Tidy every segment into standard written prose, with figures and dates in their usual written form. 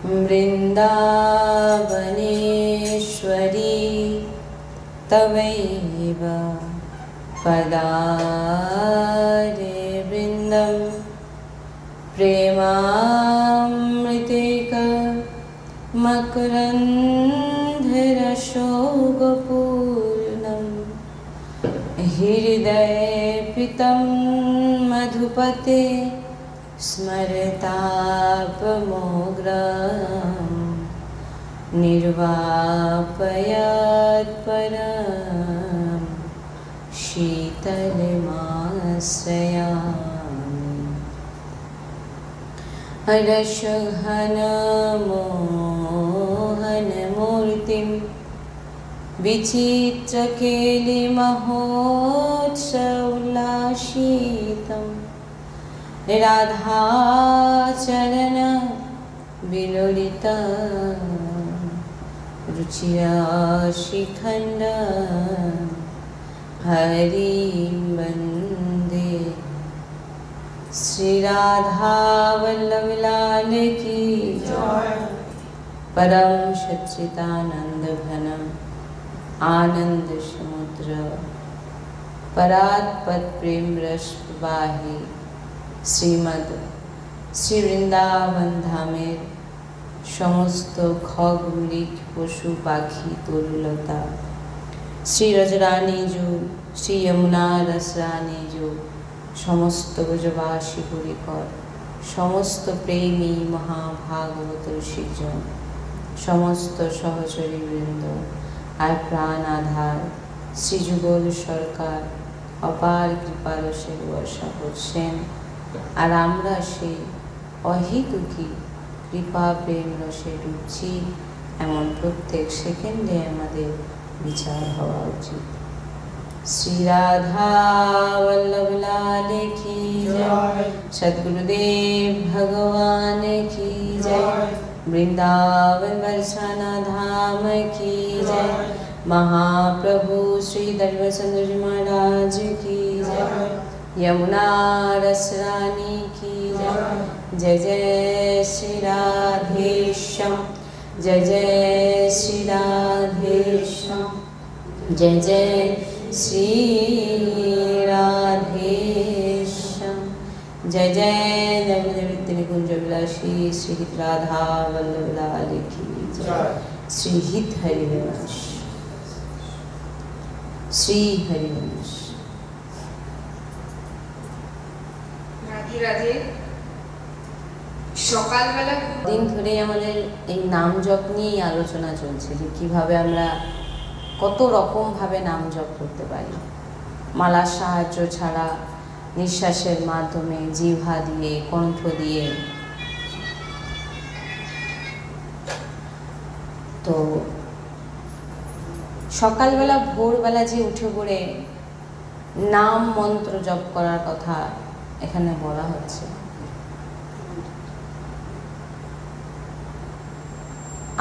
वृन्दावनेश्वरी तवैव पदारे वृन्दं प्रेमामृतेक मकरन्धरशोकपूर्णं हृदयपितं मधुपते स्मरतापमोग्रं निर्वापयात्परं शीतलमाश्रयामि हर्षघनमोहनमूर्तिं विचित्रकेलिमहोत्सवोल्लासितं राधाचरण विलोलिता रुचिराशिखण्ड हरिं वन्दे श्री राधा वल्लभ लाल की जय। परम सच्चिदानंद घनम आनंद समुद्र परात्पत प्रेम रस प्रवाही श्रीमद श्री वृंदावन धामेर समस्त खग मृग पशु पाखी तरुलता श्री रजरानी जो श्री यमुना रसरानी जो समस्त ब्रजवासी परिकर समस्त प्रेमी महाभागवत ऋषिजन समस्त सहचरी वृंद আর প্রাণ আধার শ্রীযুগল সরকার অপার কৃপারসের বর্ষা করছেন। আর আমরা সেই অহেতুকী কৃপা প্রেম রসে ডুবছি, এমন প্রত্যেক সেকেন্ডে আমাদের বিচার হওয়া উচিত। श्री राधा वल्लभ लाल की जय। सद्गुरुदेव भगवान की जय। वृंदावन बरसाना धाम की जय। महाप्रभु श्री धर्मचंद्र जी महाराज की जय। यमुना रसरानी की जय। जय जय श्री राधेश्याम, जय जय श्री राधेश्याम, जय जय श्री राधेश्याम, जय जय नवनिवृत्ति निकुंज विलासी श्री हित राधा वल्लभ लाल की जय। श्री हित हरिवंश, श्री हरिवंश। রাধে রাধে। সকালবেলা দিন ধরে আমাদের এই নাম জপ নিয়েই আলোচনা চলছে যে কিভাবে আমরা কত রকমভাবে নাম জপ করতে পারি, মালার সাহায্য ছাড়া, নিঃশ্বাসের মাধ্যমে, জিহ্বা দিয়ে, কণ্ঠ দিয়ে। তো সকালবেলা ভোরবেলা যে উঠে পড়ে নাম মন্ত্র জপ করার কথা এখানে বলা হচ্ছে,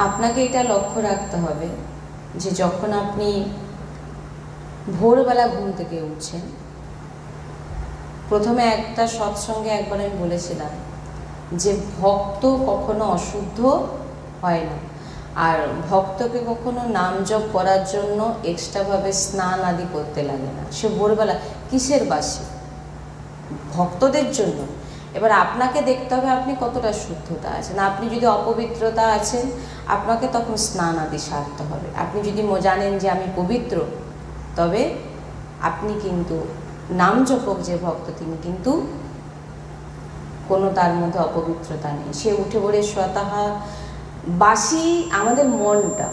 আপনাকে এটা লক্ষ্য রাখতে হবে যে যখন আপনি ভোরবেলা ঘুম থেকে উঠছেন, প্রথমে একটা সৎসঙ্গে একবার আমি বলেছিলাম যে ভক্ত কখনো অশুদ্ধ হয় না, আর ভক্তকে কখনো নাম জপ করার জন্য এক্সট্রাভাবে স্নান আদি করতে লাগে না। সে ভোরবেলা কিসের বাসী? ভক্তদের জন্য। এবার আপনাকে দেখতে হবে আপনি কতটা শুদ্ধতা আছেন। আপনি যদি অপবিত্রতা আছেন, আপনাকে তখন স্নান আদি সারতে হবে। আপনি যদি জানেন যে আমি পবিত্র, তবে আপনি কিন্তু নাম জপক যে ভক্ত, তিনি কিন্তু কোনো তার মধ্যে অপবিত্রতা নেই। সে উঠে পড়ে স্বতঃ বাসি। আমাদের মনটা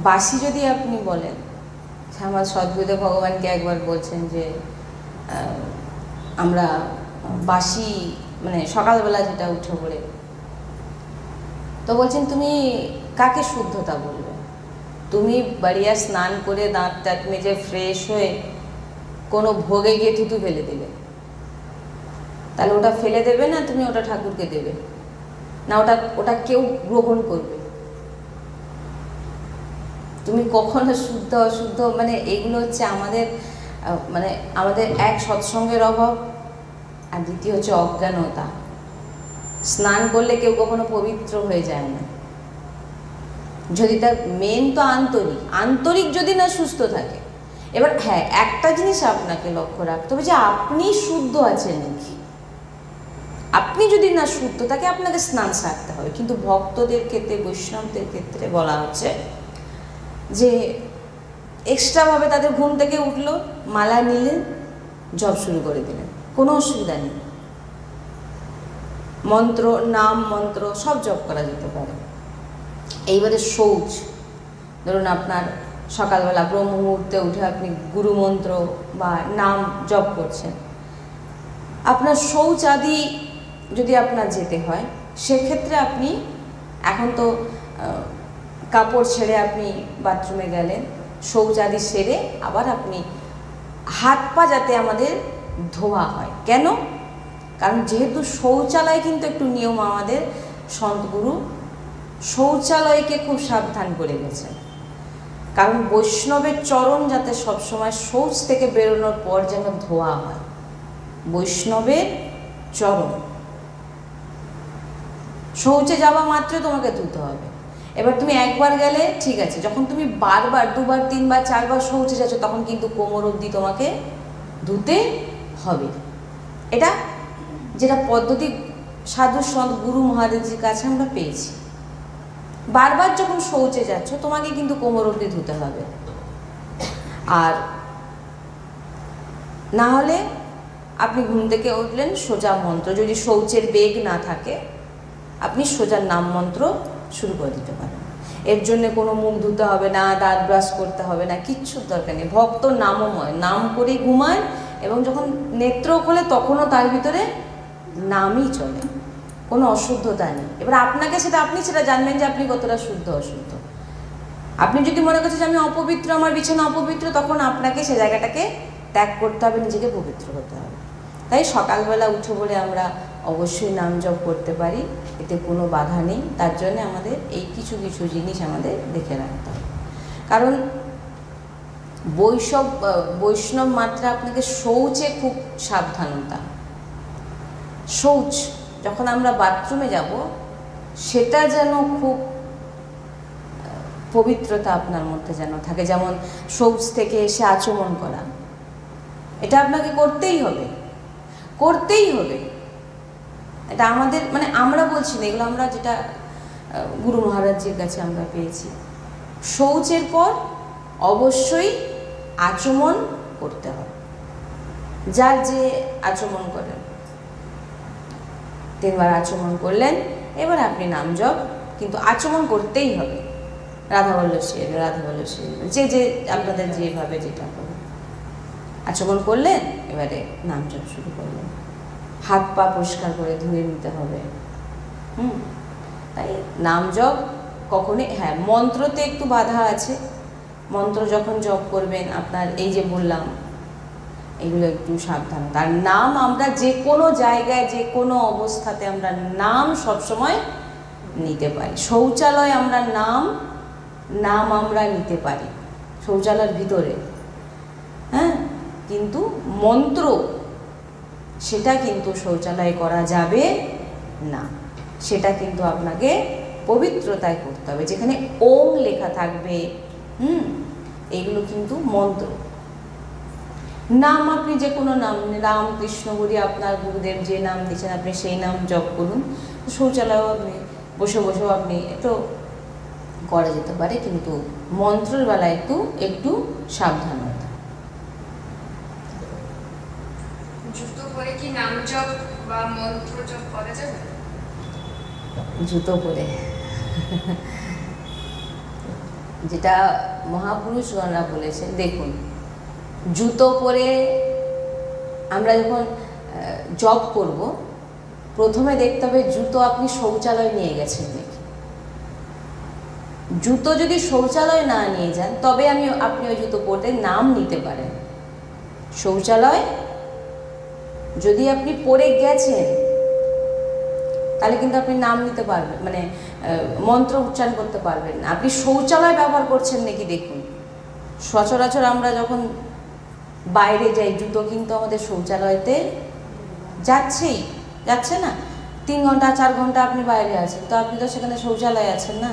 বাসি যদি আপনি বলেন, আমার সদ্গুরুদেব ভগবানকে একবার বলছেন যে আমরা বাসি, মানে সকালবেলা যেটা উঠে পড়ে, তো বলছেন তুমি কাকে শুদ্ধতা বলবে? তুমি বাড়িয়া স্নান করে দাঁত টাত মেজে ফ্রেশ হয়ে কোনো ভোগে গিয়ে থুতু ফেলে দিলে, তাহলে ওটা ফেলে দেবে না তুমি ওটা ঠাকুরকে দেবে না, ওটা কেউ গ্রহণ করবে? তুমি কখনো শুদ্ধ অশুদ্ধ, মানে এগুলো হচ্ছে আমাদের আমাদের এক সৎসঙ্গের অভাব, আর দ্বিতীয় হচ্ছে অজ্ঞানতা। স্নান করলে কেউ কখনো পবিত্র হয়ে যায় না, যদি তার মেন তো আন্তরিক যদি না সুস্থ থাকে। এবার হ্যাঁ, একটা জিনিস আপনাকে লক্ষ্য রাখতে হবে যে আপনি শুদ্ধ আছেন নাকি। আপনি যদি না শুদ্ধ থাকে আপনাকে স্নান সারতে হবে। কিন্তু ভক্তদের ক্ষেত্রে, বৈষ্ণবদের ক্ষেত্রে বলা হচ্ছে যে এক্সট্রাভাবে তাদের ঘুম থেকে উঠলো, মালা নিলেন, জপ শুরু করে দিলেন, কোনো অসুবিধা নেই। মন্ত্র, নাম মন্ত্র সব জপ করা যেতে পারে। এইবারে শৌচ, ধরুন আপনার সকালবেলা ব্রহ্ম মুহূর্তে উঠে আপনি গুরু মন্ত্র বা নাম জপ করছেন, আপনার শৌচ আদি যদি আপনার যেতে হয়, সেক্ষেত্রে আপনি এখন তো কাপড় ছেড়ে আপনি বাথরুমে গেলেন, শৌচ আদি সেরে আবার আপনি হাত পা যাতে আমাদের ধোয়া হয়। কেন? কারণ যেহেতু শৌচালয় কিন্তু একটু নিয়ম, আমাদের সন্তগুরু শৌচালয়কে খুব সাবধান করে গেছেন। কারণ বৈষ্ণবের চরণ যাতে সবসময় শৌচ থেকে বেরোনোর পর যেন ধোয়া হয়। বৈষ্ণবের চরণ শৌচে যাওয়া মাত্র তোমাকে ধুতে হবে। এবার তুমি একবার গেলে ঠিক আছে, যখন তুমি বারবার, দুবার, তিনবার, চারবার শৌচে যাচ্ছ, তখন কিন্তু কোমর অবধি তোমাকে ধুতে হবে। এটা যেটা পদ্ধতি সাধু সন্ত গুরু মহারাজের কাছে আমরা পেয়েছি। বারবার যখন শৌচে যাচ্ছ, তোমাকে কিন্তু কোমর অবধি ধুতে হবে। আর না হলে আপনি ঘুম থেকে উঠলেন, সোজা মন্ত্র, যদি শৌচের বেগ না থাকে আপনি সোজা নাম মন্ত্র শুরু করে দিতে পারেন। এর জন্য কোনো মুখ ধুতে হবে না, দাঁত ব্রাশ করতে হবে না, কিচ্ছুর দরকার নেই। ভক্ত নামময়, নাম করেই ঘুমায়, এবং যখন নেত্র খোলে তখনও তার ভিতরে নামই চলে, কোনো অশুদ্ধতা নেই। এবার আপনাকে আপনি সেটা জানবেন যে আপনি কতটা শুদ্ধ অশুদ্ধ। আপনি যদি মনে করছেন যে আমি অপবিত্র, আমার বিছানা অপবিত্র, তখন আপনাকে সে জায়গাটাকে ত্যাগ করতে হবে, নিজেকে পবিত্র হতে হবে। তাই সকালবেলা উঠে বলে আমরা অবশ্যই নাম জপ করতে পারি, এতে কোনো বাধা নেই। তার জন্য আমাদের এই কিছু কিছু জিনিস আমাদের দেখে রাখতে হবে। কারণ বৈষ্ণব মাত্রা আপনাকে শৌচে খুব সাবধানতা। শৌচ যখন আমরা বাথরুমে যাব, সেটা যেন খুব পবিত্রতা আপনার মধ্যে যেন থাকে। যেমন শৌচ থেকে এসে আচমন করা, এটা আপনাকে করতেই হবে, করতেই হবে। এটা আমাদের মানে আমরা বলছি না, এগুলো আমরা যেটা গুরু মহারাজজির কাছে আমরা পেয়েছি। শৌচের পর অবশ্যই আচমন করতে হবে, যার যে আচমন করেন। 3 বার আচমন করলেন, এবার আপনি নাম জপ, কিন্তু আচমন করতেই হবে। রাধাবল্লভ শ্রী রাধাবল্লভ শ্রী, যে আপনাদের যেভাবে যেটা করবেন, আচমন করলেন, এবারে নাম জপ শুরু করলেন। হাত পা পরিষ্কার করে ধুয়ে নিতে হবে। তাই নাম জপ কখনই, হ্যাঁ মন্ত্রতে একটু বাধা আছে। মন্ত্র যখন জপ করবেন, আপনার এই যে বললাম এগুলো একটু সাবধান। তার নাম আমরা যে কোনো জায়গায়, যে কোনো অবস্থাতে আমরা নাম সবসময় নিতে পারি। শৌচালয় আমরা নাম আমরা নিতে পারি শৌচালয়ের ভিতরে, হ্যাঁ, কিন্তু মন্ত্র সেটা কিন্তু শৌচালয়ে করা যাবে না। সেটা কিন্তু আপনাকে পবিত্রতায় করতে হবে, যেখানে ওম লেখা থাকবে। এইগুলো কিন্তু মন্ত্র। নাম আপনি যে কোনো নাম, রাম কৃষ্ণ হরি, আপনার গুরুদেব যে নাম দিয়েছেন আপনি সেই নাম জপ করুন। শৌচালয়েও আপনি বসে বসেও আপনি একটু করা যেতে পারে, কিন্তু মন্ত্রের বেলায় একটু সাবধান হতে। জুতো পরে কি নাম জপ বা মন্ত্র জপ করা যাবে? জুতো পরে যেটা মহাপুরুষগণরা বলেছেন, দেখুন জুতো পরে আমরা যখন জপ করব, প্রথমে দেখতে হবে জুতো আপনি শৌচালয় নিয়ে গেছেন নাকি। জুতো যদি শৌচালয় না নিয়ে যান, তবে আপনি ওই জুতো পরে নাম নিতে পারেন। শৌচালয় যদি আপনি পরে গেছেন, তাহলে কিন্তু আপনি নাম নিতে পারবেন, মানে মন্ত্র উচ্চারণ করতে পারবেন না। আপনি শৌচালয় ব্যবহার করছেন নাকি দেখুন। সচরাচর আমরা যখন বাইরে যাই, জুতো কিন্তু আমাদের শৌচালয়তে যাচ্ছে না। 3 ঘন্টা 4 ঘন্টা আপনি বাইরে আছেন, তো আপনি তো সেখানে শৌচালয় আছেন না,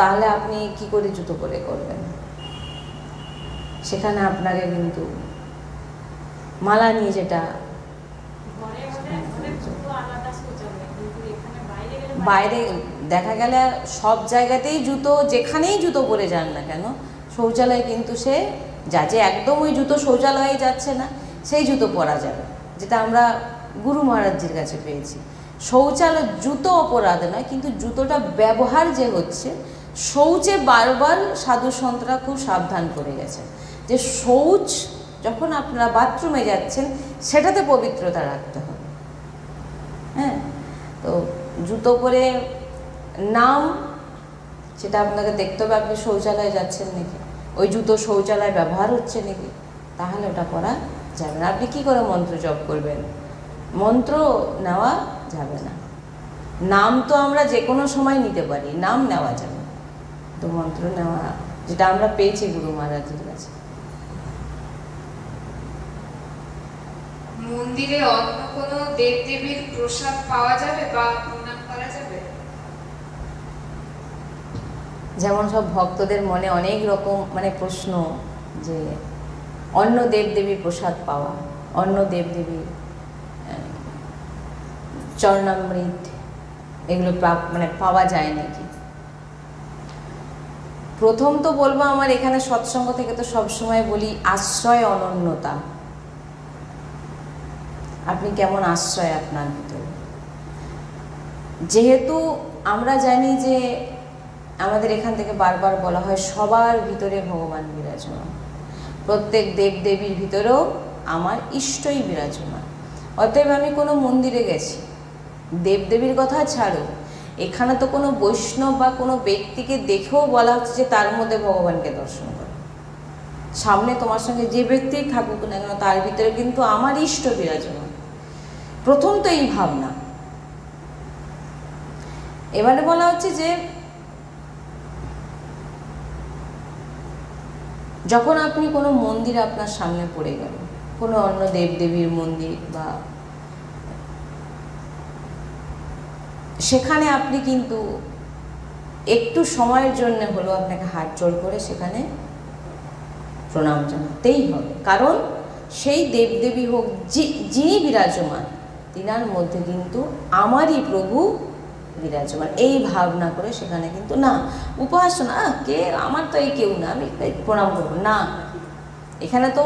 তাহলে আপনি কি করে জুতো পরে করবেন? সেখানে আপনাকে কিন্তু মালা নিয়ে যেটা বাইরে দেখা গেলে সব জায়গাতেই জুতো, যেখানেই জুতো পরে যান না কেন শৌচালয় কিন্তু সে যে একদম ওই জুতো শৌচালয়ে যাচ্ছে না সেই জুতো পরা যাবে, যেটা আমরা গুরু মহারাজজির কাছে পেয়েছি। শৌচালয় জুতো অপরাধ নয়, কিন্তু জুতোটা ব্যবহার যে হচ্ছে, শৌচে বারবার সাধু সন্তরা খুব সাবধান করে গেছে যে শৌচ যখন আপনারা বাথরুমে যাচ্ছেন সেটাতে পবিত্রতা রাখতে হবে। হ্যাঁ, তো জুতো পরে নাম, সেটা আপনাকে দেখতে হবে আপনি শৌচালয়ে যাচ্ছেন নাকি, ওই জুতো শৌচালয় ব্যবহার হচ্ছে নাকি, তাহলে ওটা করা যাবে না। আপনি কি করে মন্ত্র জপ করবেন? মন্ত্র নেওয়া যাবে না। নাম তো আমরা যে কোনো সময় নিতে পারি, নাম নেওয়া যাবে, তো মন্ত্র নেওয়া, যেটা আমরা পেয়েছি গুরু মহারাজের কাছে। মন্দিরে অন্য কোনো দেবদেবীর প্রসাদ পাওয়া যাবে বা প্রণাম করা যাবে? যেমন সব ভক্তদের মনে অনেক রকম প্রশ্ন, যে অন্য দেবদেবীর প্রসাদ পাওয়া, অন্য দেবদেবীর চরণামৃত, এগুলো পাওয়া যায় নাকি? প্রথম তো বলবো, আমার এখানে সৎসঙ্গ থেকে তো সবসময় বলি আশ্রয় অনন্যতা। আপনি কেমন আশ্রয় আপনার ভিতরে? যেহেতু আমরা জানি যে আমাদের এখান থেকে বারবার বলা হয় সবার ভিতরে ভগবান বিরাজমান, প্রত্যেক দেবদেবীর ভিতরেও আমার ইষ্টই বিরাজমান। অতএব আমি কোনো মন্দিরে গেছি, দেবদেবীর কথা ছাড়ো, এখানে তো কোনো বৈষ্ণব বা কোনো ব্যক্তিকে দেখেও বলা হচ্ছে যে তার মধ্যে ভগবানকে দর্শন করো। সামনে তোমার সঙ্গে যে ব্যক্তি থাকুক না কেন তার ভিতরে কিন্তু আমার ইষ্ট বিরাজমান। প্রথম তো এই ভাবনা। এবারে বলা হচ্ছে যে যখন আপনি কোনো মন্দির আপনার সামনে পড়ে গেল, কোনো অন্য দেবদেবীর মন্দির, বা সেখানে আপনি কিন্তু একটু সময়ের জন্য হলেও আপনাকে হাত জোড় করে সেখানে প্রণাম জানাতেই হবে, কারণ সেই দেবদেবী হোক যিনি বিরাজমান, তিনার মধ্যে কিন্তু আমারই প্রভু বিরাজমান, এই ভাবনা করে সেখানে কিন্তু না উপাসনা, কে আমার তো এই কেউ না, আমি প্রণাম করব না। এখানে তো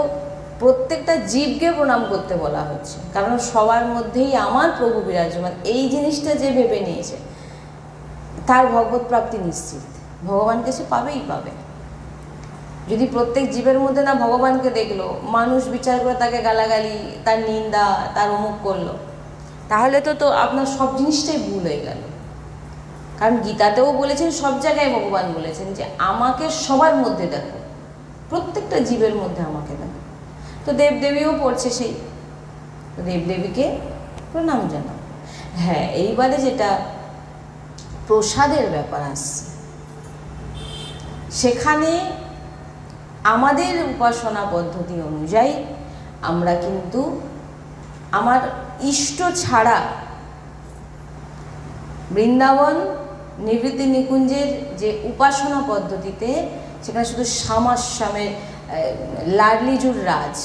প্রত্যেকটা জীবকে প্রণাম করতে বলা হচ্ছে, কারণ সবার মধ্যেই আমার প্রভু বিরাজমান। এই জিনিসটা যে ভেবে নিয়েছে তার ভগবত প্রাপ্তি নিশ্চিত, ভগবানকে সে পাবেই পাবে। যদি প্রত্যেক জীবের মধ্যে না ভগবানকে দেখলো, মানুষ বিচার করে তাকে গালাগালি, তার নিন্দা, তার অমুক করলো, তাহলে তো আপনার সব জিনিসটাই ভুল হয়ে গেল। কারণ গীতাতেও বলেছেন, সব জায়গায় ভগবান বলেছেন যে আমাকে সবার মধ্যে দেখো, প্রত্যেকটা জীবের মধ্যে আমাকে দেখো। তো দেবদেবীও পড়ছে সেই, তো দেবদেবীকে প্রণাম জানাও। হ্যাঁ, এইবারে যেটা প্রসাদের ব্যাপার আসছে, সেখানে আমাদের উপাসনা পদ্ধতি অনুযায়ী আমরা কিন্তু আমার ইষ্ট ছাড়া বৃন্দাবন নিবৃত্তি নিকুঞ্জের যে উপাসনা পদ্ধতিতে, সেখানে শুধু শ্যামের লাডলিজুর রাজ,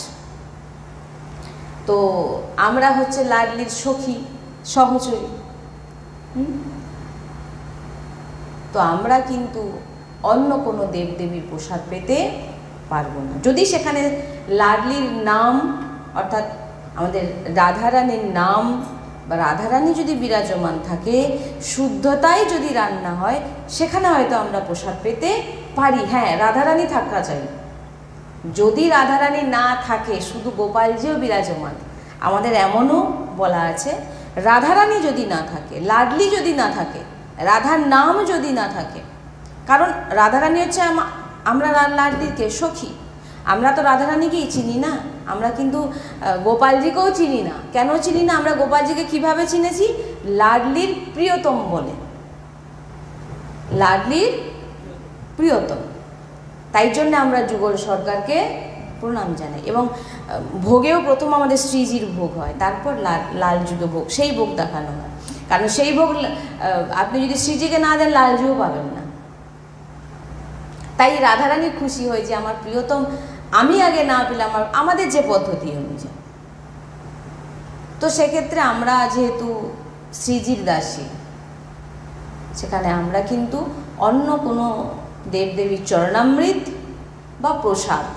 তো আমরা হচ্ছে লাডলির সখী সহচরী, তো আমরা কিন্তু অন্য কোনো দেবদেবীর প্রসাদ পেতে পারবো না। যদি সেখানে লাডলির নাম, অর্থাৎ আমাদের রাধারানীর নাম বা রাধারানী যদি বিরাজমান থাকে, শুদ্ধতায় যদি রান্না হয়, সেখানে হয়তো আমরা প্রসাদ পেতে পারি। হ্যাঁ, রাধারানী থাকা চাই। যদি রাধারানী না থাকে, শুধু গোপালজিও বিরাজমান, আমাদের এমনও বলা আছে, রাধারানী যদি না থাকে, লাডলি যদি না থাকে, রাধার নাম যদি না থাকে, কারণ রাধারানী হচ্ছে আমরা লাডলিকে সখী, আমরা তো রাধারানীকেই চিনি না, আমরা কিন্তু গোপালজিকেও চিনি না। কেন চিনি না? আমরা গোপালজিকে কিভাবে চিনেছি? লাডলির প্রিয়তম বলে, লাডলির প্রিয়তম, তাই জন্য আমরা যুগল সরকারকে প্রণাম জানাই। এবং ভোগেও প্রথম আমাদের শ্রীজির ভোগ হয়, তারপর লালজুকে ভোগ, সেই ভোগ দেখানো হয়। কারণ সেই ভোগ আপনি যদি শ্রীজিকে না দেন লালজুও পাবেন না। তাই রাধারানী খুশি হয় যে আমার প্রিয়তম আমি আগে না পেলাম, আমাদের যে পদ্ধতি অনুযায়ী। তো সেক্ষেত্রে আমরা যেহেতু শ্রীজির দাসী, সেখানে আমরা কিন্তু অন্য কোনো দেবদেবীর চরণামৃত বা প্রসাদ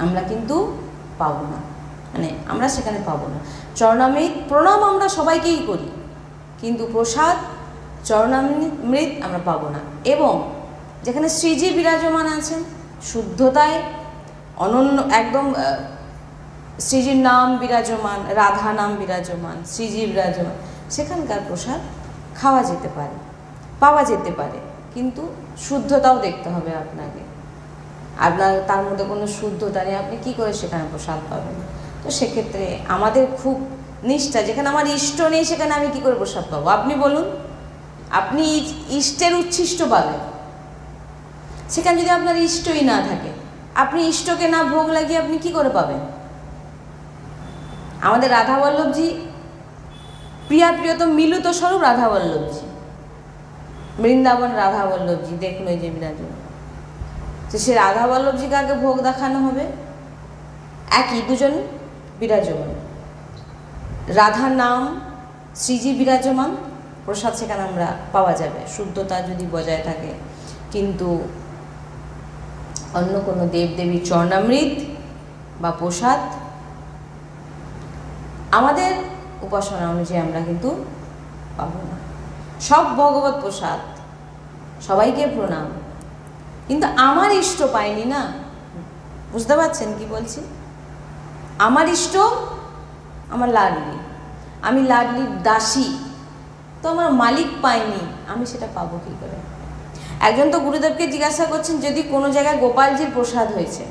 আমরা কিন্তু পাবো না, মানে আমরা সেখানে পাবো না। চরণামৃত প্রণাম আমরা সবাইকেই করি, কিন্তু প্রসাদ চরণামৃত আমরা পাবো না। এবং যেখানে শ্রীজি বিরাজমান আছেন শুদ্ধতায়, অনন্য একদম শ্রীজির নাম বিরাজমান, রাধা নাম বিরাজমান, শ্রীজি বিরাজমান, সেখানকার প্রসাদ খাওয়া যেতে পারে, পাওয়া যেতে পারে, কিন্তু শুদ্ধতাও দেখতে হবে আপনাকে। আপনার তার মধ্যে কোনো শুদ্ধতা নেই, আপনি কী করে সেখানে প্রসাদ পাবেন? তো সেক্ষেত্রে আমাদের খুব নিষ্ঠা, যেখানে আমার ইষ্ট নেই সেখানে আমি কী করে প্রসাদ পাবো? আপনি বলুন, আপনি ইষ্টের উচ্ছিষ্ট পাবেন, সেখানে যদি আপনার ইষ্টই না থাকে, আপনি ইষ্টকে না ভোগ লাগিয়ে আপনি কি করে পাবেন? আমাদের রাধাবল্লভজি প্রিয়া প্রিয়তম মিলিত স্বরূপ রাধাবল্লভজি, বৃন্দাবন রাধাবল্লভজি দেখলো যে বিরাজমান, তো সে রাধাবল্লভজিকে আগে ভোগ দেখানো হবে, একই দুজন বিরাজমান, রাধা নাম শ্রীজি বিরাজমান, প্রসাদ সেখানে আমরা পাওয়া যাবে, শুদ্ধতা যদি বজায় থাকে। কিন্তু অন্য কোনো দেবদেবীর চরণামৃত বা প্রসাদ আমাদের উপাসনা অনুযায়ী আমরা কিন্তু পাবো না। সব ভগবত প্রসাদ, সবাইকে প্রণাম, কিন্তু আমার ইষ্ট পাইনি না। বুঝতে পারছেন কি বলছি? আমার ইষ্ট আমার লাডলি, আমি লাডলির দাসী, তো আমার মালিক পাইনি, আমি সেটা পাবো কী করে? একজন তো গুরুদেবকে জিজ্ঞাসা করছেন, যদি কোনো জায়গায় গোপালজির প্রসাদ হয়েছে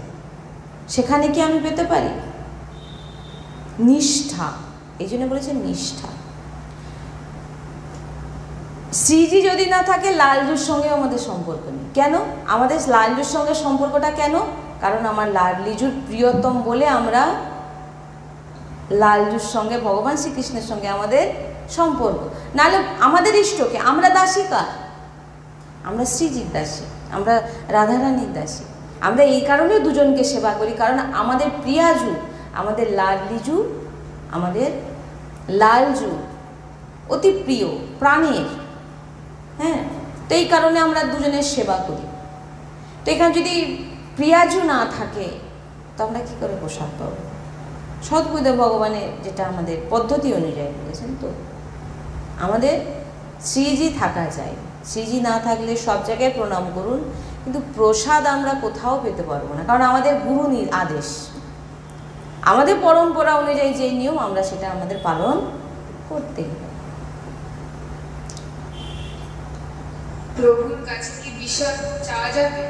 সেখানে কি আমি পেতে পারি? নিষ্ঠা, এই জন্য বলেছেন নিষ্ঠা। শ্রীজি যদি না থাকে লালজুর সঙ্গে আমাদের সম্পর্ক নেই। কেন আমাদের লালজুর সঙ্গে সম্পর্কটা কেন? কারণ আমার লাডলিজুর প্রিয়তম বলে আমরা লালজুর সঙ্গে, ভগবান শ্রীকৃষ্ণের সঙ্গে আমাদের সম্পর্ক। নাহলে আমাদের ইষ্টকে, আমরা দাসী কার? আমরা শ্রীজির দাসী, আমরা রাধারানীর দাসী। আমরা এই কারণে দুজনকে সেবা করি, কারণ আমাদের প্রিয়াজু, আমাদের লাডলিজু, আমাদের লালজু অতি প্রিয়, প্রাণের। হ্যাঁ, তো এই কারণে আমরা দুজনের সেবা করি। তো এখানে যদি প্রিয়াজু না থাকে তো আমরা কী করে প্রসাদ পাবো? সদ্গুরুদেব ভগবানের যেটা আমাদের পদ্ধতি অনুযায়ী বলেছেন, তো আমাদের শ্রীজি থাকা চাই। শ্রীজি না থাকলে সব জায়গায় প্রণাম করুন, কিন্তু প্রসাদ আমরা কোথাও পেতে পারবো না, কারণ আমাদের গুরু আদেশ, আমাদের পরম্পরা অনুযায়ী যে নিয়ম, আমরা সেটা আমাদের পালন করতে হবে। প্রভুর কাছে কি বিষয় চাওয়া যাবে?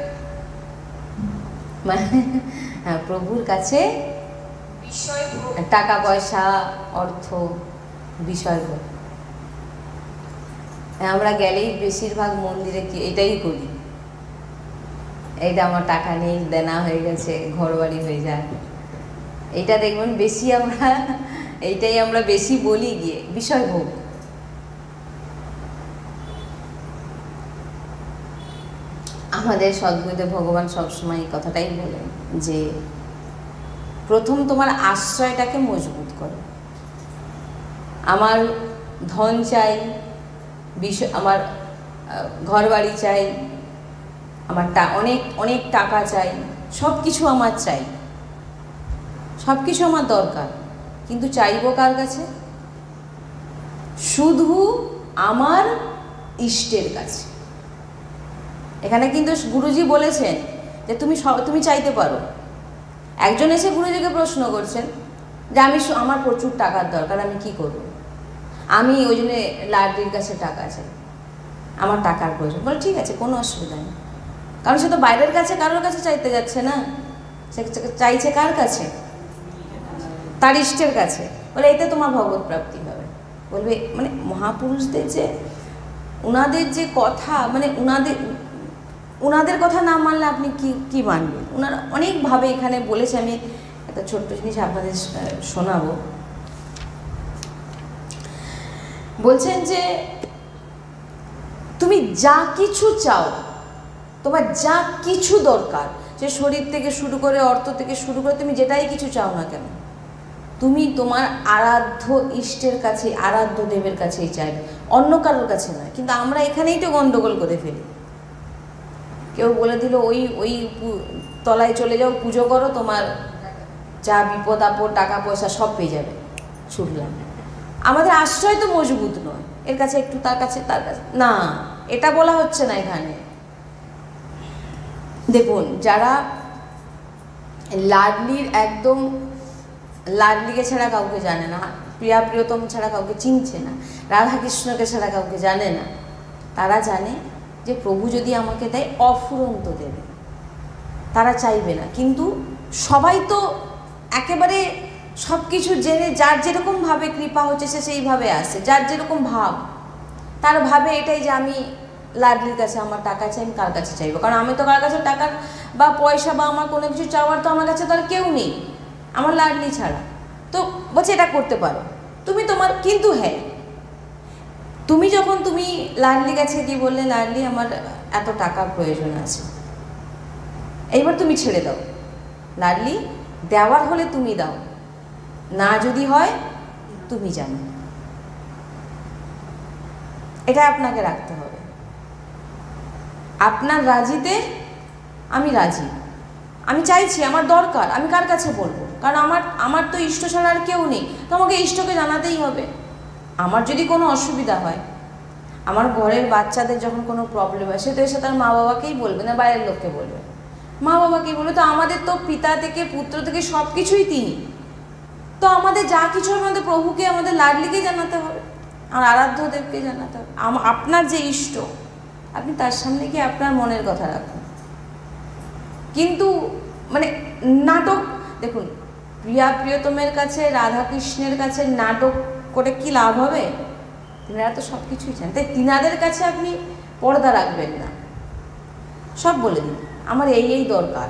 হ্যাঁ, প্রভুর কাছে বিষয়, টাকা পয়সা, অর্থ, বিষয় ভোগ। আমরা গেলেই বেশিরভাগ মন্দিরে কি এটাই করি, এইটা আমার টাকা নেই, দেনা হয়ে গেছে, ঘর বাড়ি হয়ে যায়, এইটা দেখবেন বেশি আমরা, এইটাই আমরা বেশি বলি গিয়ে, বিষয় ভোগ। আমাদের সদ্গুরুদেব ভগবান সবসময় এই কথাটাই বলেন যে প্রথম তোমার আশ্রয়টাকে মজবুত করো। আমার ধন চাই, আমার ঘর বাড়ি চাই, আমার অনেক অনেক টাকা চাই, সব কিছু আমার চাই, সব কিছু আমার দরকার, কিন্তু চাইবো কার কাছে? শুধু আমার ইষ্টের কাছে। এখানে কিন্তু গুরুজি বলেছেন যে তুমি চাইতে পারো। একজন এসে গুরুজিকে প্রশ্ন করছেন যে আমার প্রচুর টাকার দরকার, আমি কি করব? আমি ওই জন্য লাডলির কাছে টাকা চাই, আমার টাকার প্রয়োজন। বলে ঠিক আছে, কোনো অসুবিধা নেই, কারণ সে তো বাইরের কাছে কারোর কাছে চাইতে যাচ্ছে না, সে চাইছে কার কাছে? তার ইষ্টের কাছে। বলে এতে তোমার ভগবত প্রাপ্তি হবে। বলবে মানে মহাপুরুষদের যে ওনাদের যে কথা, মানে ওনাদের কথা না মানলে আপনি কি মানবেন? ওনারা অনেকভাবে এখানে বলেছে, আমি একটা ছোট্ট জিনিস আপনাদের শোনাবো। বলছেন যে তুমি যা কিছু চাও, তোমার যা কিছু দরকার, যে শরীর থেকে শুরু করে অর্থ থেকে শুরু করে তুমি যেটাই কিছু চাও না কেন, তুমি তোমার আরাধ্য ইষ্টের কাছে, আরাধ্য দেবের কাছেই চাইবে, অন্য কারোর কাছে নয়। কিন্তু আমরা এখানেই তো গন্ডগোল করে ফেলি। কেউ বলে দিল ওই ওই তলায় চলে যাও, পুজো করো, তোমার যা বিপদ আপদ টাকা পয়সা সব পেয়ে যাবে। শুনলাম আমাদের আশ্রয় তো মজবুত নয়, এর কাছে একটু, তার কাছে, তার কাছে না, এটা বলা হচ্ছে না এখানে। দেখুন, যারা লাডলির একদম লাডলিকে ছাড়া কাউকে জানে না, প্রিয়া প্রিয়তম ছাড়া কাউকে চিনছে না, রাধাকৃষ্ণকে ছাড়া কাউকে জানে না, তারা জানে যে প্রভু যদি আমাকে দেয় অফুরন্ত দেবে, তারা চাইবে না। কিন্তু সবাই তো একেবারে সব কিছু জেনে, যার যেরকমভাবে কৃপা হচ্ছে সে সেইভাবে আসে, যার যেরকম ভাব, তার ভাবে এটাই যে আমি লাডলির কাছে আমার টাকা চাই, আমি কার কাছে চাইবো? কারণ আমি তো কার কাছে টাকা বা পয়সা বা আমার কোনো কিছু চাওয়ার তো আমার কাছে তো আর কেউ নেই, আমার লাডলি ছাড়া। তো বলছে এটা করতে পারো তুমি তোমার, কিন্তু হ্যাঁ, তুমি যখন তুমি লাডলি কাছে গিয়ে বললে লাডলি আমার এত টাকার প্রয়োজন আছে, এইবার তুমি ছেড়ে দাও। লাডলি দেওয়ার হলে তুমি দাও, না যদি হয় তুমি জানো, এটা আপনাকে রাখতে হবে। আপনার রাজিতে আমি রাজি, আমি চাইছি, আমার দরকার, আমি কার কাছে বলবো? কারণ আমার তো ইষ্ট ছাড়া আর কেউ নেই, তো আমাকে ইষ্টকে জানাতেই হবে। আমার যদি কোনো অসুবিধা হয়, আমার ঘরের বাচ্চাদের যখন কোনো প্রবলেম হয়, সে তো এসে তার মা বাবাকেই বলবে না, বাইরের লোককে বলবে, মা বাবাকেই বলবে। তো আমাদের তো পিতা থেকে পুত্র থেকে সব কিছুই তিনি, তো আমাদের যা কিছু আমাদের প্রভুকে, আমাদের লাডলিকে জানাতে হবে, আর আরাধ্য দেবকে জানাতে হবে। আপনার যে ইষ্ট, আপনি তার সামনে গিয়ে আপনার মনের কথা রাখুন। কিন্তু মানে নাটক, দেখুন, প্রিয়া প্রিয়তমের কাছে, রাধাকৃষ্ণের কাছে নাটক করে কি লাভ হবে? তিনারা তো সব কিছুই চান, তাই তিনাদের কাছে আপনি পর্দা রাখবেন না, সব বলে দিন আমার এই এই দরকার,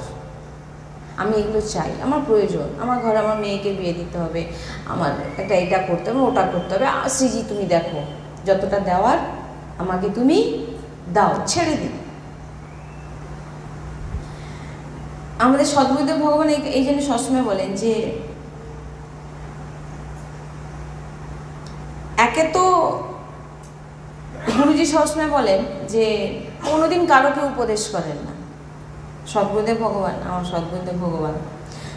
আমি এগুলো চাই, আমার প্রয়োজন, আমার ঘরে আমার মেয়েকে বিয়ে দিতে হবে, আমার একটা এটা করতে হবে, ওটা করতে হবে, শ্রীজি তুমি দেখো যতটা দেওয়ার আমাকে তুমি দাও, ছেড়ে দিন। আমাদের সদ্গুরুদেব ভগবান এই জন্য সবসময় বলেন যে একে তো গুরুজি সবসময় বলেন যে কোনোদিন কারোকে উপদেশ করেন না। সদ্গুরুদেব ভগবান, আমার সদ্গুরুদেব ভগবান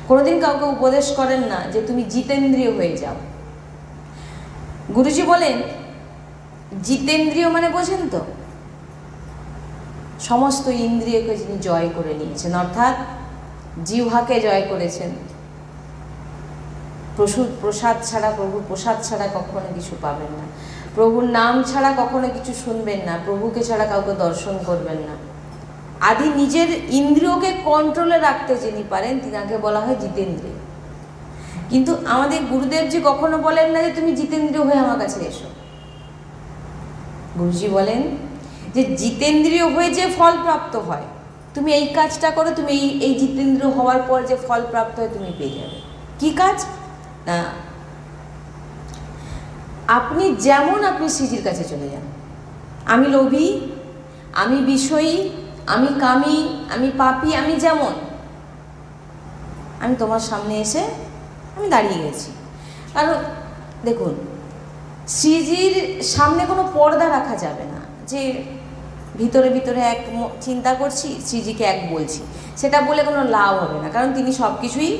কোনোদিন কাউকে উপদেশ করেন না যে তুমি জিতেন্দ্রিয় হয়ে যাও। গুরুজি বলেন জিতেন্দ্রিয় মানে বোঝেন তো, সমস্ত ইন্দ্রিয়কে যিনি জয় করে নিয়েছেন, অর্থাৎ জিহ্বাকে জয় করেছেন। প্রসাদ ছাড়া, প্রভুর প্রসাদ ছাড়া কখনো কিছু পাবেন না, প্রভুর নাম ছাড়া কখনো কিছু শুনবেন না, প্রভুকে ছাড়া কাউকে দর্শন করবেন না। আদি নিজের ইন্দ্রিয়কে কন্ট্রোলে রাখতে যিনি পারেন, তিনাকে বলা হয় জিতেন্দ্রিয়। কিন্তু আমাদের গুরুদেবজি কখনো বলেন না যে তুমি জিতেন্দ্রিয় হয়ে আমার কাছে এসো। গুরুজি বলেন যে জিতেন্দ্রিয় হয়ে যে ফল প্রাপ্ত হয়, তুমি এই কাজটা করো, তুমি এই জিতেন্দ্রিয় হওয়ার পর যে ফল প্রাপ্ত হয় তুমি পেয়ে যাবে। কি কাজ না, আপনি যেমন আপনি শ্রীজির কাছে চলে যান, আমি লোভী, আমি বিষয়ী, আমি কামী, আমি পাপী, আমি যেমন, আমি তোমার সামনে এসে আমি দাঁড়িয়ে গেছি। কারণ দেখুন, শ্রীজির সামনে কোনো পর্দা রাখা যাবে না যে ভিতরে ভিতরে এক চিন্তা করছি, শ্রীজিকে এক বলছি, সেটা বলে কোনো লাভ হবে না, কারণ তিনি সব কিছুই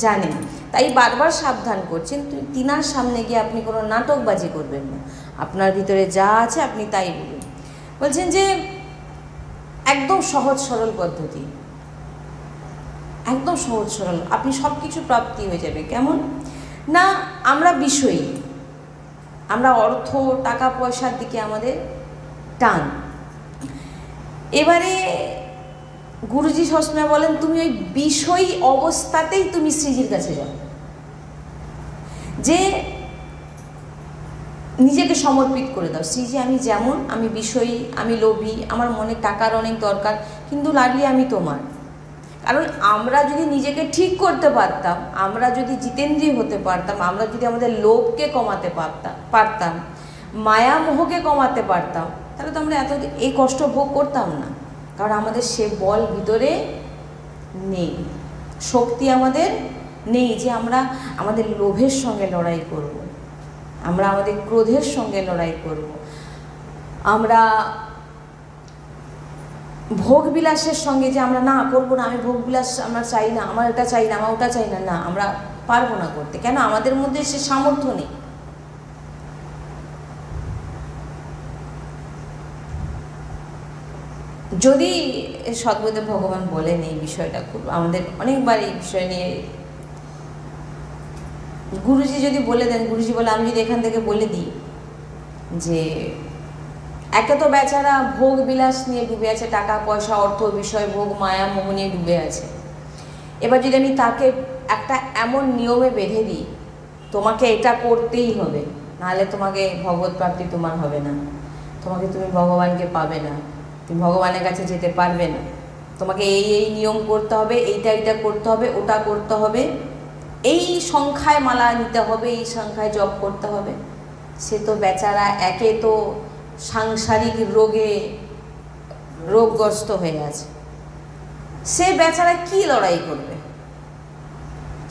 জানেন। তাই বারবার সাবধান করছেন, তিনার সামনে গিয়ে আপনি কোনো নাটকবাজি করবেন না, আপনার ভিতরে যা আছে আপনি তাই বলুন। বলছেন যে একদম সহজ সরল পদ্ধতি, একদম সহজ সরল, আপনি সব কিছু প্রাপ্তি হয়ে যাবে। কেমন না, আমরা বিষয়ী, আমরা অর্থ টাকা পয়সার দিকে আমাদের টান। এবারে গুরুজি সবসময় বলেন তুমি ওই বিষয়ী অবস্থাতেই তুমি শ্রীজির কাছে যাও, যে নিজেকে সমর্পিত করে দাও, শ্রীজি আমি যেমন, আমি বিষয়ী, আমি লোভী, আমার মনে টাকার অনেক দরকার, কিন্তু লাডলি আমি তোমার, কারণ আমরা যদি নিজেকে ঠিক করতে পারতাম, আমরা যদি জিতেন্দ্রী হতে পারতাম, আমরা যদি আমাদের লোভকে কমাতে পারতাম, মায়া মোহকে কমাতে পারতাম, তাহলে তো আমরা এত এই কষ্ট ভোগ করতাম না। কারণ আমাদের সে বল ভিতরে নেই, শক্তি আমাদের নেই যে আমরা আমাদের লোভের সঙ্গে লড়াই করব, আমরা আমাদের ক্রোধের সঙ্গে লড়াই করব, আমরা ভোগবিলাসের সঙ্গে যে আমরা না করবো না, আমি ভোগবিলাস আমরা চাই না, আমার এটা চাই না, আমার ওটা চাই না, না আমরা পারবো না করতে। কেন? আমাদের মধ্যে সে সামর্থ্য নেই। যদি সদ্গুরুদেব ভগবান বলেন এই বিষয়টা, খুব আমাদের অনেকবার এই বিষয় নিয়ে গুরুজি যদি বলে দেন, গুরুজি বলে আমি যদি এখান থেকে বলে দিই যে একে তো বেচারা ভোগ বিলাস নিয়ে ডুবে আছে, টাকা পয়সা অর্থ বিষয় ভোগ মায়া মোহ নিয়ে ডুবে আছে, এবার যদি আমি তাকে একটা এমন নিয়মে বেঁধে দিই তোমাকে এটা করতেই হবে, নাহলে তোমাকে ভগবত প্রাপ্তি তোমার হবে না, তোমাকে তুমি ভগবানকে পাবে না, তুমি ভগবানের কাছে যেতে পারবে না, তোমাকে এই এই নিয়ম করতে হবে, এইটা করতে হবে, ওটা করতে হবে, এই সংখ্যায় মালা নিতে হবে, এই সংখ্যায় জপ করতে হবে, সে তো বেচারা একে তো সাংসারিক রোগগ্রস্ত হয়ে আছে, সে বেচারা কি লড়াই করবে?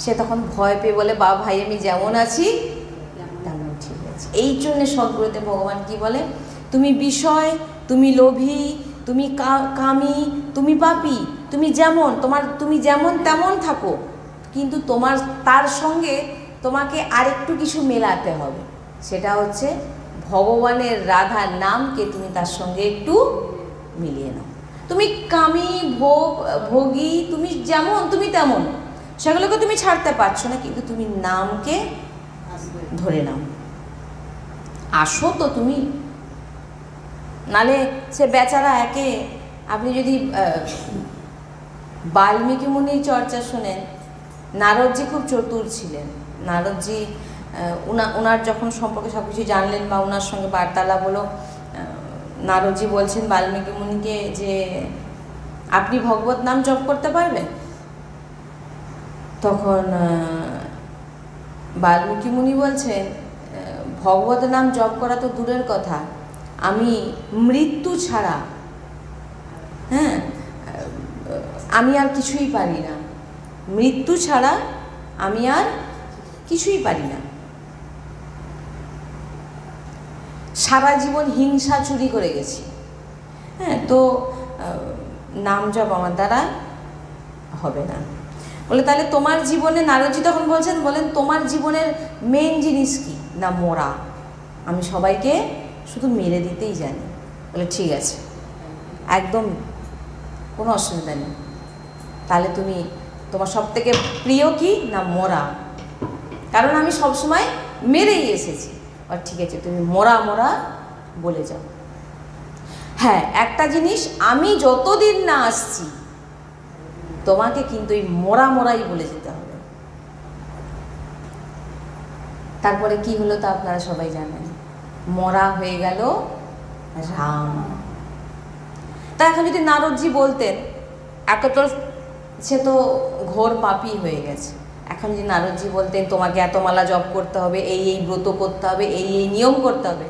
সে তখন ভয় পেয়ে বলে বা ভাই আমি যেমন আছি তেমন ঠিক আছে। এই জন্যে সদ্গুরুদেব ভগবান কি বলে, তুমি বিষয়, তুমি লোভী, তুমি কামী, তুমি পাপী, তুমি যেমন তেমন থাকো, কিন্তু তোমার তার সঙ্গে তোমাকে আরেকটু কিছু মেলাতে হবে, সেটা হচ্ছে ভগবানের রাধার নামকে তুমি তার সঙ্গে একটু মিলিয়ে নাও। তুমি কামী ভোগী, তুমি যেমন তুমি তেমন, সেগুলোকে তুমি ছাড়তে পারছো না, কিন্তু তুমি নামকে ধরে নাও, আসো তো তুমি। নালে সে বেচারা একে, আপনি যদি বাল্মীকি মুনির চর্চা শোনেন, নারদজি খুব চতুর ছিলেন। নারদজি ওনার যখন সম্পর্কে সব কিছু জানলেন বা ওনার সঙ্গে বার্তালাপ হলো, নারদজি বলছেন বাল্মীকি মুনিকে যে আপনি ভগবত নাম জপ করতে পারবেন? তখন বাল্মীকি মুনি বলছেন ভগবত নাম জপ করা তো দূরের কথা, আমি মৃত্যু ছাড়া আমি আর কিছুই পারি না, মৃত্যু ছাড়া আমি আর কিছুই পারি না, সারা জীবন হিংসা চুরি করে গেছি, তো নাম জপ আমার দ্বারা হবে না। বলে তাহলে তোমার জীবনে, নারদজি তখন বলেন তোমার জীবনের মেন জিনিস কি? না মরা, আমি সবাইকে শুধু মেরে দিতেই জানি। বলে ঠিক আছে, একদম কোনো অসুবিধা নেই, তাহলে তোমার সব থেকে প্রিয় কি? না মরা, কারণ আমি সবসময় মেরেই এসেছি। আর ঠিক আছে, তুমি মরা বলে যাও। হ্যাঁ, একটা জিনিস, আমি যতদিন না আসছি তোমাকে কিন্তু এই মরাই বলে যেতে হবে। তারপরে কি হলো তা আপনারা সবাই জানেন, মরা হয়ে গেল রাম। তা এখন যদি নারদজি বলতেন, একে তো সে তো ঘোর পাপী হয়ে গেছে, এখন যদি নারদজি বলতেন তোমাকে এত মালা জপ করতে হবে, এই ব্রত করতে হবে, এই নিয়ম করতে হবে,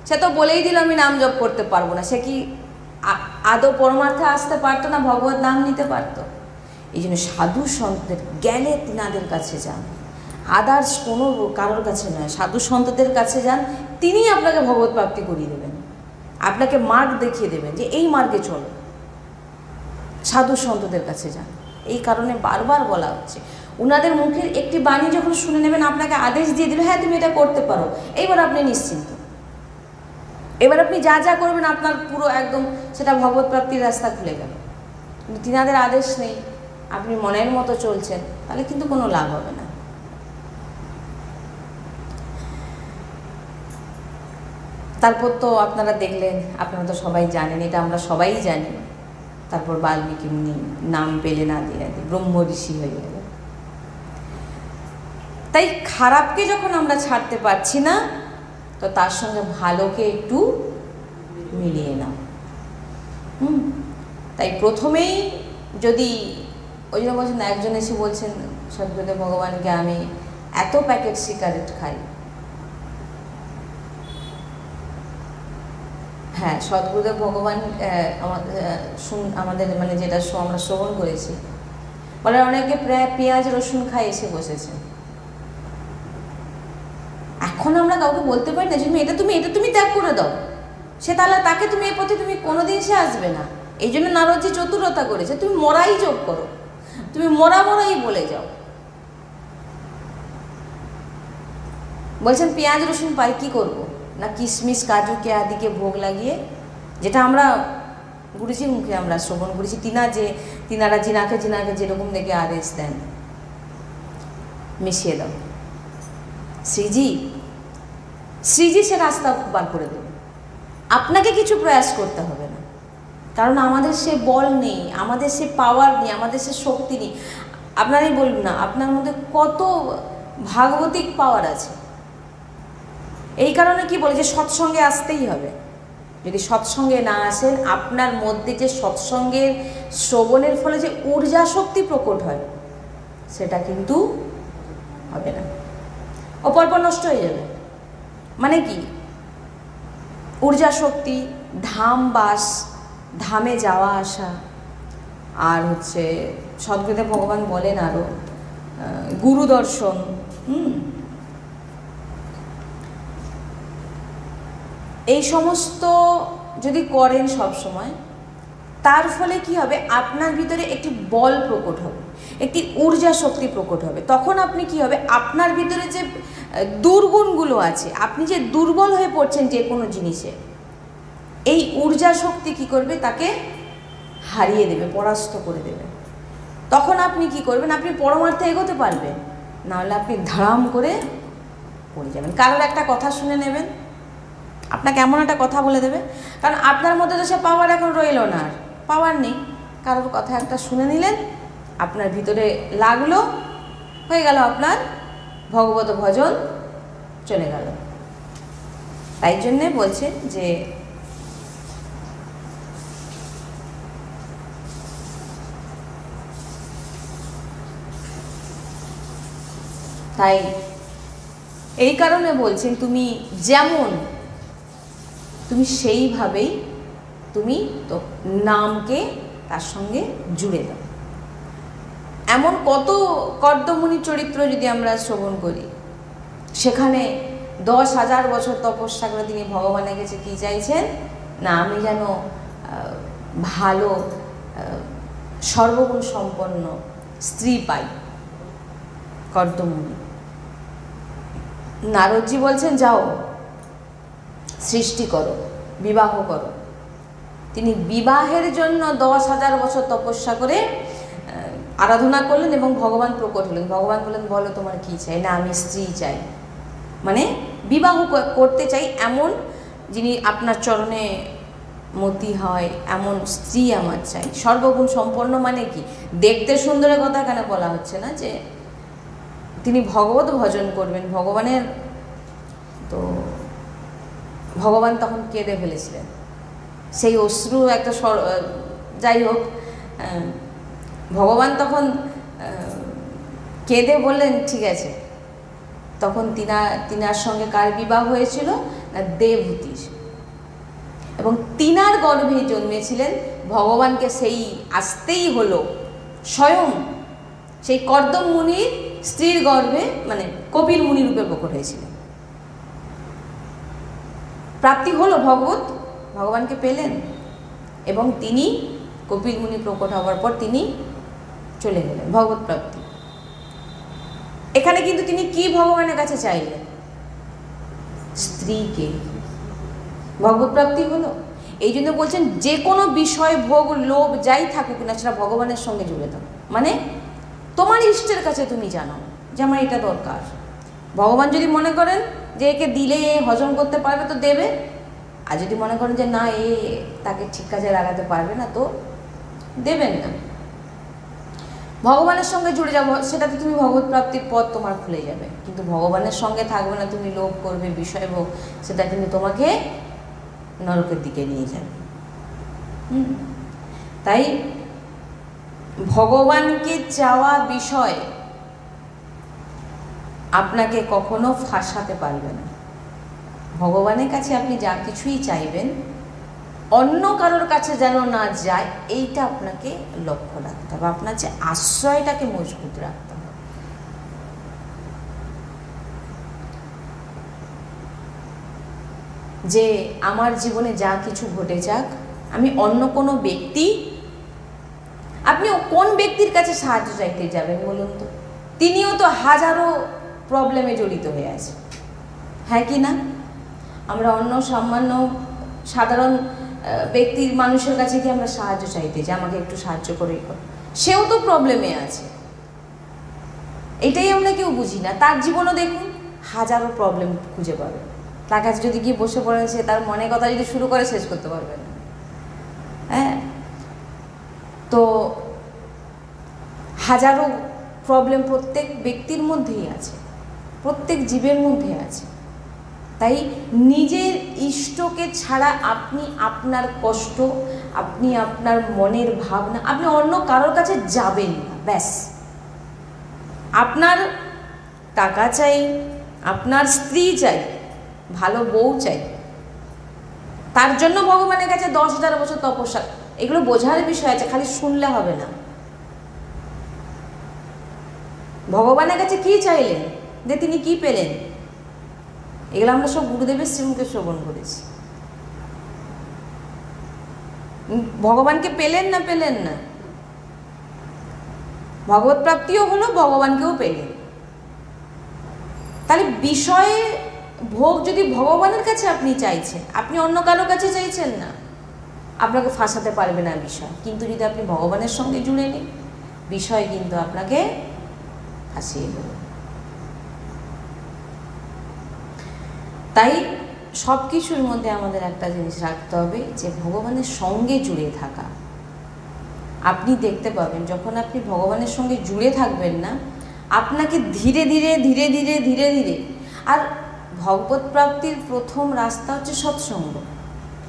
সে তো বলেই দিল আমি নাম জপ করতে পারবো না, সে কি আদৌ পরমার্থে আসতে পারতো না, ভগবত নাম নিতে পারতো? এই জন্য সাধু সন্তদের গেলে তিনাদের কাছে যান, আদার্স কোনো কারোর কাছে নয়, সাধু সন্তদের কাছে যান, তিনি আপনাকে ভগবত প্রাপ্তি করিয়ে দেবেন, আপনাকে মার্গ দেখিয়ে দেবেন যে এই মার্গে চলো, সাধু সন্তদের কাছে যান। এই কারণে বারবার বলা হচ্ছে, ওনাদের মুখের একটি বাণী যখন শুনে নেবেন, আপনাকে আদেশ দিয়ে দিল হ্যাঁ তুমি এটা করতে পারো, এইবার আপনি নিশ্চিন্ত, এবার আপনি যা করবেন আপনার পুরো একদম সেটা ভগবত প্রাপ্তির রাস্তা খুলে গেল। কিন্তু তিনাদের আদেশ নেই, আপনি মনের মতো চলছেন, তাহলে কিন্তু কোনো লাভ হবে না। তারপর তো আপনারা দেখলেন, আপনারা তো সবাই জানেন, এটা আমরা সবাই জানি, তারপর বাল্মীকি মুনি নাম পেলে না দিয়ে ব্রহ্ম ঋষি হয়ে গেল। তাই খারাপকে যখন আমরা ছাড়তে পারছি না, তো তার সঙ্গে ভালোকে একটু মিলিয়ে নাও। তাই প্রথমেই যদি ওই জন্য বলছেন, একজন এসে বলছেন সদ্গুরুদেব ভগবানকে, আমি এত প্যাকেট সিগারেট খাই। হ্যাঁ, সদ্গুরুদেব ভগবান আমাদের মানে যেটা আমরা শ্রবণ করেছি, বলে অনেকে প্রায় পেঁয়াজ রসুন খাই এসে বসেছে। এখন আমরা কাউকে বলতে পারি না যে এটা তুমি ত্যাগ করে দাও, সে তাহলে তাকে তুমি এই পথে তুমি কোনোদিন সে আসবে না। এই জন্য নারদজি চতুরতা করেছে, তুমি মরাই যোগ করো, তুমি মরাই বলে যাও। বলছেন পেঁয়াজ রসুন পাই কি করব, না কিশমিশ কাজু কে আদিকে ভোগ লাগিয়ে, যেটা আমরা গুরুজির মুখে আমরা শ্রবণ করেছি, তিনারা জিনাকে যেরকম দেখে আদেশ দেন, মিশিয়ে দাও। শ্রীজি সে রাস্তা বার করে দেবে, আপনাকে কিছু প্রয়াস করতে হবে না, কারণ আমাদের সে বল নেই, আমাদের সে পাওয়ার নেই, আমাদের সে শক্তি নেই। আপনারাই বলুন না, আপনার মধ্যে কত ভাগবতিক পাওয়ার আছে। এই কারণে কি বলে যে সৎসঙ্গে আসতেই হবে। যদি সৎসঙ্গে না আসেন, আপনার মধ্যে যে সৎসঙ্গের শ্রবণের ফলে যে ঊর্জা শক্তি প্রকট হয়, সেটা কিন্তু হবে না, অপরপর নষ্ট হয়ে যাবে। মানে কি, ঊর্জা শক্তি, ধামে যাওয়া আসা, আর হচ্ছে সদ্গুরুদেব ভগবান বলেন আরও গুরু দর্শন, এই সমস্ত যদি করেন সব সময়, তার ফলে কি হবে, আপনার ভিতরে একটি বল প্রকট হবে, একটি ঊর্জা শক্তি প্রকট হবে। তখন আপনি কি হবে, আপনার ভিতরে যে দুর্গুণগুলো আছে, আপনি যে দুর্বল হয়ে পড়ছেন যে কোনো জিনিসে, এই ঊর্জা শক্তি কি করবে, তাকে হারিয়ে দেবে, পরাস্ত করে দেবে। তখন আপনি কি করবেন, আপনি পরমার্থে এগোতে পারবেন, নাহলে আপনি ধারাম করে পড়ে যাবেন। কারোর একটা কথা শুনে নেবেন, আপনাকে এমন একটা কথা বলে দেবে, কারণ আপনার মধ্যে তো সে পাওয়ার এখন রইল না, আর পাওয়ার নেই। কারোর কথা একটা শুনে নিলেন, আপনার ভিতরে লাগলো, হয়ে গেল আপনার ভগবত ভজন চলে গেল। তাই জন্যে বলছে যে তাই এই কারণে বলছেন, তুমি যেমন তুমি সেইভাবেই তুমি তো নামকে তার সঙ্গে জুড়ে দাও। এমন কত কর্দমুনি চরিত্র যদি আমরা শ্রবণ করি, সেখানে 10,000 বছর তপস্যা করে তিনি ভগবানের কাছে কী চাইছেন, না আমি যেন ভালো সর্বগুণ সম্পন্ন স্ত্রী পাই। কর্দমুনি, নারদজি বলছেন যাও সৃষ্টি করো, বিবাহ করো। তিনি বিবাহের জন্য 10,000 বছর তপস্যা করে আরাধনা করলেন এবং ভগবান প্রকট হলেন। ভগবান বললেন, বলো তোমার কি চাই, না আমি স্ত্রী চাই, মানে বিবাহ করতে চাই, এমন যিনি আপনার চরণে মতি হয়, এমন স্ত্রী আমার চাই, সর্বগুণ সম্পন্ন। মানে কি, দেখতে সুন্দরের কথা এখানে বলা হচ্ছে না, যে তিনি ভগবত ভজন করবেন ভগবানের। তো ভগবান তখন কেঁদে ফেলেছিলেন, সেই অশ্রু একটা যাই হোক, ভগবান তখন কেঁদে বললেন ঠিক আছে। তখন তিনার সঙ্গে কার বিবাহ হয়েছিল, না দেবহূতির, এবং তিনার গর্ভে জন্মেছিলেন ভগবানকে সেই আসতেই হলো স্বয়ং সেই কর্দম মুনির স্ত্রীর গর্ভে, মানে কপিল মুনি রূপে প্রকট হয়েছিলেন। প্রাপ্তি হলো, ভগবানকে পেলেন, এবং তিনি কপিল মুনি প্রকট হওয়ার পর তিনি চলে গেলেন ভগবত প্রাপ্তি। এখানে কিন্তু তিনি কি ভগবানের কাছে চাইলেন, স্ত্রীকে, ভগবত প্রাপ্তি হলো। এই জন্য বলছেন যে কোনো বিষয় ভোগ লোভ যাই থাকুক না, সেটা ভগবানের সঙ্গে জুড়ে দাও। মানে তোমার ইষ্টের কাছে তুমি জানো যে আমার এটা দরকার। ভগবান যদি মনে করেন যে একে দিলে হজম করতে পারবে তো দেবে, আর যদি মনে করেন যে না তাকে ঠিক কাজে লাগাতে পারবে না, তো দেবেন না। ভগবানের সঙ্গে জুড়ে যাবো, সেটাতে তুমি ভগবত প্রাপ্তির পথ তোমার খুলে যাবে। কিন্তু ভগবানের সঙ্গে থাকবে না, তুমি লোভ করবে, বিষয় ভোগ, সেটা কিন্তু তোমাকে নরকের দিকে নিয়ে যাবে। তাই ভগবানকে চাওয়া বিষয় আপনাকে কখনো ফাঁসাতে পারবে না। ভগবানের কাছে আপনি যা কিছুই চাইবেন অন্য কারোর কাছে যেন না যায়, এইটা আপনাকে লক্ষ্য রাখতে হবে। আপনার যে আশ্রয়টাকে মজবুত রাখতে হবে। যে আমার জীবনে যা কিছু ঘটে যাক, আমি অন্য কোনো ব্যক্তি, আপনি কোন ব্যক্তির কাছে সাহায্য চাইতে যাবেন বলুন তো? তিনিও তো হাজারো প্রবলেমে জড়িত হয়ে আছে, হ্যাঁ কি না? আমরা অন্য সামান্য সাধারণ ব্যক্তির মানুষের কাছে কি আমরা সাহায্য চাইতে যে আমাকে একটু সাহায্য করে, সেও তো প্রবলেমে আছে। এটাই আমরা কেউ বুঝি না। তার জীবনও দেখুন হাজারো প্রবলেম খুঁজে পাবে। তার কাছে যদি গিয়ে বসে পড়েন, সে তার মনের কথা যদি শুরু করে শেষ করতে পারবে না। হ্যাঁ, তো হাজারো প্রবলেম প্রত্যেক ব্যক্তির মধ্যেই আছে, প্রত্যেক জীবের মধ্যে আছে। তাই নিজের ইষ্টকে ছাড়া আপনি আপনার কষ্ট, আপনি আপনার মনের ভাবনা, আপনি অন্য কারোর কাছে যাবেন না। ব্যাস, আপনার টাকা চাই, আপনার স্ত্রী চাই, ভালো বউ চাই, তার জন্য ভগবানের কাছে 10,000 বছর তপস্যা, এগুলো বোঝার বিষয় আছে, খালি শুনলে হবে না। ভগবানের কাছে কি চাইলেন, যে তিনি কি পেলেন, এগুলো আমরা সব গুরুদেবের শ্রীমুখে শ্রবণ করেছি। ভগবানকে পেলেন না, পেলেন না, ভগবত প্রাপ্তিও হলো, ভগবানকেও পেলেন। তাহলে বিষয়ে ভোগ যদি ভগবানের কাছে আপনি চাইছেন, আপনি অন্য কারোর কাছে চাইছেন না, আপনাকে ফাঁসাতে পারবে না বিষয়। কিন্তু যদি আপনি ভগবানের সঙ্গে জুড়ে নিন, বিষয় কিন্তু আপনাকে ফাঁসিয়ে দেবে। তাই সব কিছুর মধ্যে আমাদের একটা জিনিস রাখতে হবে, যে ভগবানের সঙ্গে জুড়ে থাকা। আপনি দেখতে পাবেন যখন আপনি ভগবানের সঙ্গে জুড়ে থাকবেন না, আপনাকে ধীরে ধীরে ধীরে ধীরে ধীরে ধীরে, আর ভগবত প্রাপ্তির প্রথম রাস্তা হচ্ছে সৎসঙ্গ।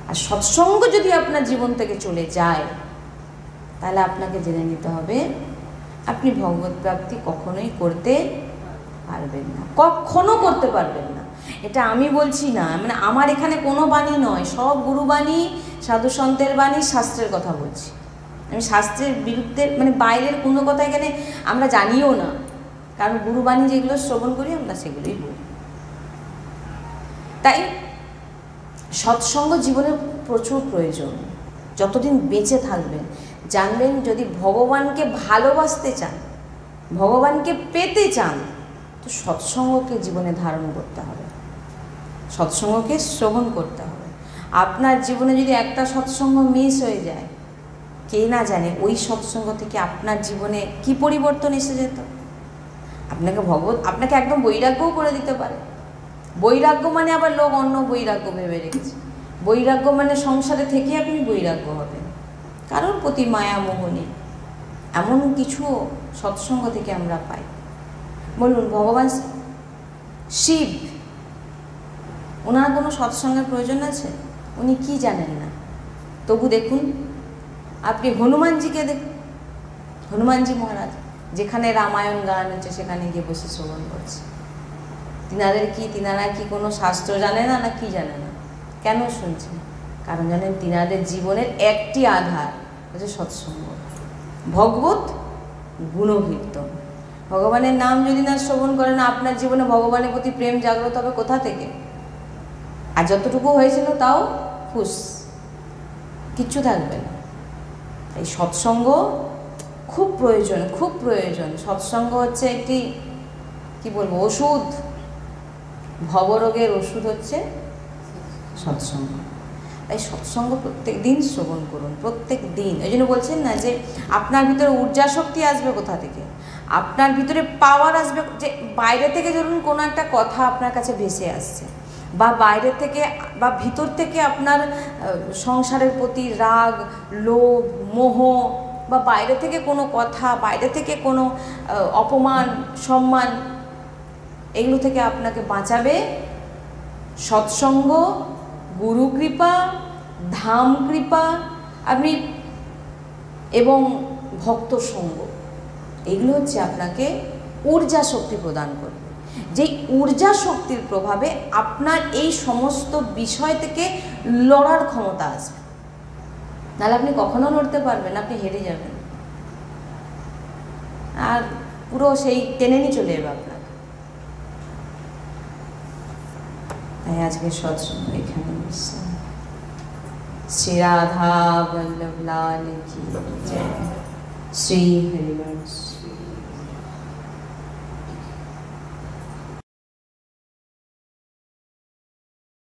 আর সৎসঙ্গ যদি আপনার জীবন থেকে চলে যায়, তাহলে আপনাকে জেনে নিতে হবে আপনি ভগবত প্রাপ্তি কখনোই করতে পারবেন না, কখনো করতে পারবেন না। এটা আমি বলছি না, মানে আমার এখানে কোনো বাণী নয়, সব গুরুবাণী, সাধু সন্তের বাণী, শাস্ত্রের কথা বলছি। আমি শাস্ত্রের বিরুদ্ধে, মানে বাইরের কোনো কথা এখানে আমরা জানিও না, কারণ গুরুবাণী যেগুলো শ্রবণ করি আমরা সেগুলোই বলি। তাই সৎসঙ্গ জীবনের প্রচুর প্রয়োজন। যতদিন বেঁচে থাকবেন, জানবেন যদি ভগবানকে ভালোবাসতে চান, ভগবানকে পেতে চান, তো সৎসঙ্গকে জীবনে ধারণ করতে হবে, সৎসঙ্গকে শ্রবণ করতে হবে। আপনার জীবনে যদি একটা সৎসঙ্গ মিস হয়ে যায়, কে না জানে ওই সৎসঙ্গ থেকে আপনার জীবনে কি পরিবর্তন এসে যেত। আপনাকে একদম বৈরাগ্যও করে দিতে পারে। বৈরাগ্য মানে আবার লোক অন্য বৈরাগ্য ভেবে রেখেছে। বৈরাগ্য মানে সংসারে থেকে আপনি বৈরাগ্য হবেন, কারোর প্রতি মায়া মোহ নেই, এমন কিছু সৎসঙ্গ থেকে আমরা পাই। বলুন, ভগবান শিব, ওনার কোনো সৎসঙ্গের প্রয়োজন আছে? উনি কি জানেন না? তবু দেখুন, আপনি হনুমানজিকে দেখুন, হনুমানজি মহারাজ যেখানে রামায়ণ গান হচ্ছে সেখানে গিয়ে বসে শ্রবণ করছে। তিনারা কি কোনো শাস্ত্র জানে না, না কি জানে না? কেন শুনছেন? কারণ জানেন তিনাদের জীবনের একটি আধার হচ্ছে সৎসঙ্গ, ভগবত গুণকীর্তন। ভগবানের নাম যদি না শ্রবণ করেন, আপনার জীবনে ভগবানের প্রতি প্রেম জাগ্রত হবে কোথা থেকে? আর যতটুকু হয়েছিল তাও ফুস, কিচ্ছু থাকবে না। এই সৎসঙ্গ খুব প্রয়োজন, খুব প্রয়োজন। সৎসঙ্গ হচ্ছে একটি, কি বলবো, ওষুধ। ভবরোগের ওষুধ হচ্ছে সৎসঙ্গ। তাই সৎসঙ্গ প্রত্যেক দিন শ্রবণ করুন, প্রত্যেক দিন। ওই জন্য বলছেন না যে আপনার ভিতরে ঊর্জা শক্তি আসবে কোথা থেকে, আপনার ভিতরে পাওয়ার আসবে। যে বাইরে থেকে ধরুন কোনো একটা কথা আপনার কাছে ভেসে আসছে, বা বাইরে থেকে বা ভিতর থেকে আপনার সংসারের প্রতি রাগ, লোভ, মোহ, বা বাইরে থেকে কোনো কথা, বাইরে থেকে কোনো অপমান, সম্মান, এগুলো থেকে আপনাকে বাঁচাবে সৎসঙ্গ, গুরু কৃপা, ধাম কৃপা, আপনি এবং ভক্ত সঙ্গ, এগুলো হচ্ছে আপনাকে ঊর্জা শক্তি প্রদান করবে। যেই ঊর্জা শক্তির প্রভাবে আপনার এই সমস্ত বিষয় থেকে লড়ার ক্ষমতা আসবে, নাহলে আপনি কখনো লড়তে পারবেন, আপনি হেরে যাবেন আর পুরো সেই টেনে নিয়ে চলে যাবে আপনাকে। তাই আজকে সৎসঙ্গ এখানে শ্রী রাধা বল্লভ লাল কি জয়, শ্রী হরিবংশ।